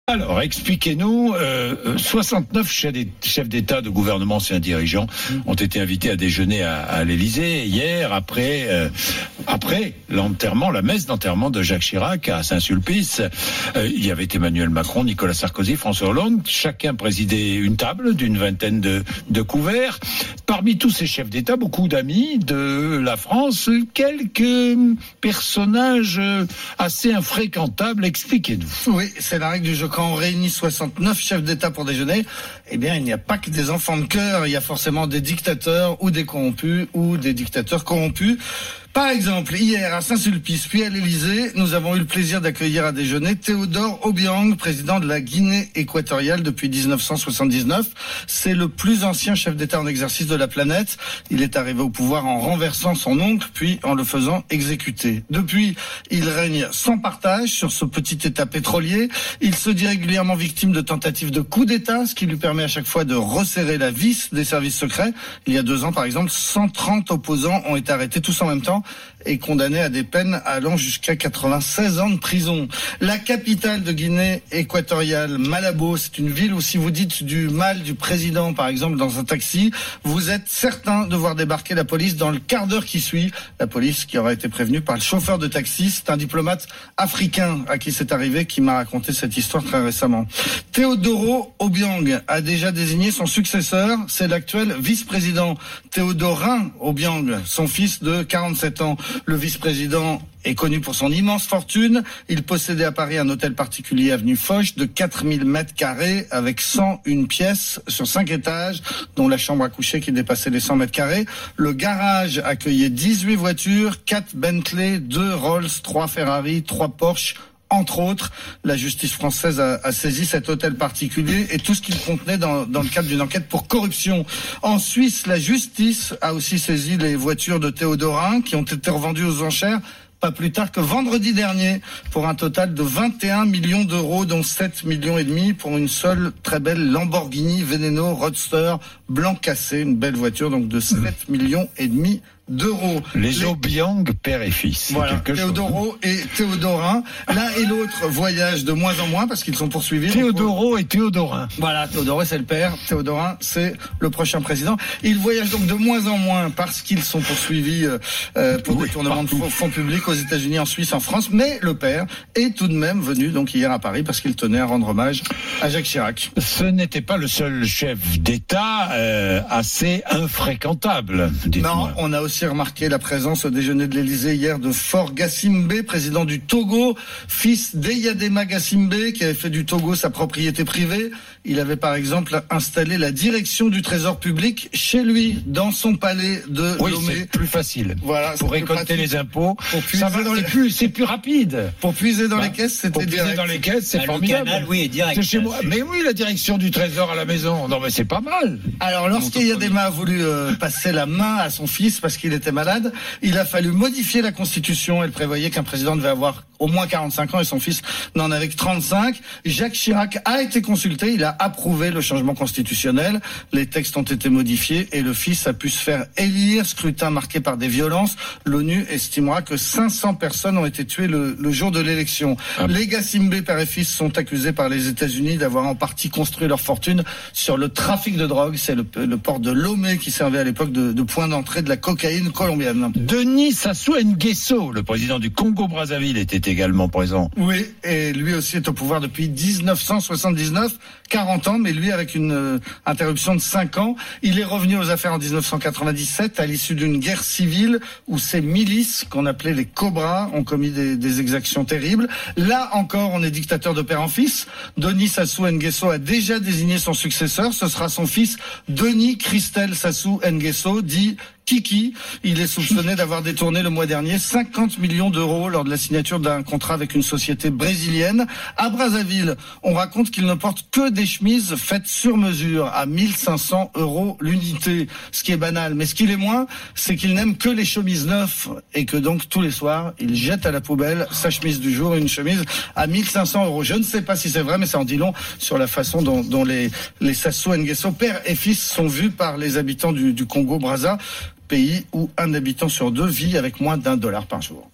Alors, expliquez-nous, 69 chefs d'État, de gouvernement, anciens dirigeants ont été invités à déjeuner à l'Élysée hier, après l'enterrement, la messe d'enterrement de Jacques Chirac à Saint-Sulpice. Il y avait Emmanuel Macron, Nicolas Sarkozy, François Hollande. Chacun présidait une table d'une vingtaine de couverts. Parmi tous ces chefs d'État, beaucoup d'amis de la France, quelques personnages assez infréquentables. Expliquez-nous. Oui, c'est la règle du jeu. Quand on réunit 69 chefs d'État pour déjeuner, eh bien, il n'y a pas que des enfants de cœur. Il y a forcément des dictateurs ou des corrompus ou des dictateurs corrompus. Par exemple, hier à Saint-Sulpice, puis à l'Élysée, nous avons eu le plaisir d'accueillir à déjeuner Théodore Obiang, président de la Guinée équatoriale depuis 1979. C'est le plus ancien chef d'État en exercice de la planète. Il est arrivé au pouvoir en renversant son oncle, puis en le faisant exécuter. Depuis, il règne sans partage sur ce petit État pétrolier. Il se dit régulièrement victime de tentatives de coup d'État, ce qui lui permet à chaque fois de resserrer la vis des services secrets. Il y a 2 ans, par exemple, 130 opposants ont été arrêtés tous en même temps et condamné à des peines allant jusqu'à 96 ans de prison. La capitale de Guinée équatoriale, Malabo, c'est une ville où si vous dites du mal du président, par exemple, dans un taxi, vous êtes certain de voir débarquer la police dans le quart d'heure qui suit. La police qui aura été prévenue par le chauffeur de taxi. C'est un diplomate africain à qui c'est arrivé qui m'a raconté cette histoire très récemment. Théodoro Obiang a déjà désigné son successeur. C'est l'actuel vice-président Théodorin Obiang, son fils de 47 ans. Le vice-président est connu pour son immense fortune. Il possédait à Paris un hôtel particulier avenue Foch de 4000 mètres carrés avec 101 pièces sur 5 étages, dont la chambre à coucher qui dépassait les 100 mètres carrés. Le garage accueillait 18 voitures, 4 Bentley, 2 Rolls, 3 Ferrari, 3 Porsche. Entre autres, la justice française a saisi cet hôtel particulier et tout ce qu'il contenait dans le cadre d'une enquête pour corruption. En Suisse, la justice a aussi saisi les voitures de Théodorin qui ont été revendues aux enchères pas plus tard que vendredi dernier pour un total de 21 millions d'euros, dont 7 millions et demi pour une seule très belle Lamborghini Veneno Roadster blanc cassé, une belle voiture donc de 7 millions et demi d'euros. Les Obiang, père et fils. Voilà, Théodoro et Théodorin. L'un et l'autre voyagent de moins en moins parce qu'ils sont poursuivis. Théodoro et Théodorin. Voilà, Théodoro c'est le père, Théodorin c'est le prochain président. Ils voyagent donc de moins en moins parce qu'ils sont poursuivis pour détournement de fonds publics aux États-Unis, en Suisse, en France. Mais le père est tout de même venu donc hier à Paris parce qu'il tenait à rendre hommage à Jacques Chirac. Ce n'était pas le seul chef d'État assez infréquentable. Non, on a aussi remarqué la présence au déjeuner de l'Élysée hier de Faure Gassimbe, président du Togo, fils d'Eyadema Gassimbe, qui avait fait du Togo sa propriété privée. Il avait par exemple installé la direction du trésor public chez lui, dans son palais de Lomé. C'est plus facile. Voilà, pour récolter les impôts, c'est plus rapide. Pour puiser dans les caisses, c'était direct. Puiser dans les caisses, c'est formidable. Canal, oui, direct. C'est chez moi. Mais oui, la direction du trésor à la maison. Non, mais c'est pas mal. Alors, lorsqu'Eyadema a voulu passer la main à son fils parce qu'il était malade, il a fallu modifier la Constitution. Elle prévoyait qu'un président devait avoir au moins 45 ans et son fils n'en avait que 35. Jacques Chirac a été consulté, il a approuvé le changement constitutionnel. Les textes ont été modifiés et le fils a pu se faire élire. Scrutin marqué par des violences. L'ONU estimera que 500 personnes ont été tuées le jour de l'élection. Les Gassimbe, père et fils, sont accusés par les États-Unis d'avoir en partie construit leur fortune sur le trafic de drogue. C'est le port de Lomé qui servait à l'époque de point d'entrée de la cocaïne colombienne. Denis Sassou Nguesso, le président du Congo-Brazzaville, était également présent. Oui, et lui aussi est au pouvoir depuis 1979, 40 ans, mais lui avec une interruption de 5 ans. Il est revenu aux affaires en 1997 à l'issue d'une guerre civile où ces milices, qu'on appelait les Cobras, ont commis des exactions terribles. Là encore, on est dictateur de père en fils. Denis Sassou Nguesso a déjà désigné son successeur. Ce sera son fils Denis Christel Sassou Nguesso, dit Kiki. Il est soupçonné d'avoir détourné le mois dernier 50 millions d'euros lors de la signature d'un contrat avec une société brésilienne. À Brazzaville, on raconte qu'il ne porte que des chemises faites sur mesure à 1500 € l'unité, ce qui est banal. Mais ce qu'il est moins, c'est qu'il n'aime que les chemises neuves et que donc tous les soirs, il jette à la poubelle sa chemise du jour, une chemise à 1500 €. Je ne sais pas si c'est vrai, mais ça en dit long sur la façon dont les Sassou Nguesso, père et fils, sont vus par les habitants du Congo-Brazza, pays où un habitant sur 2 vit avec moins d'$1 par jour.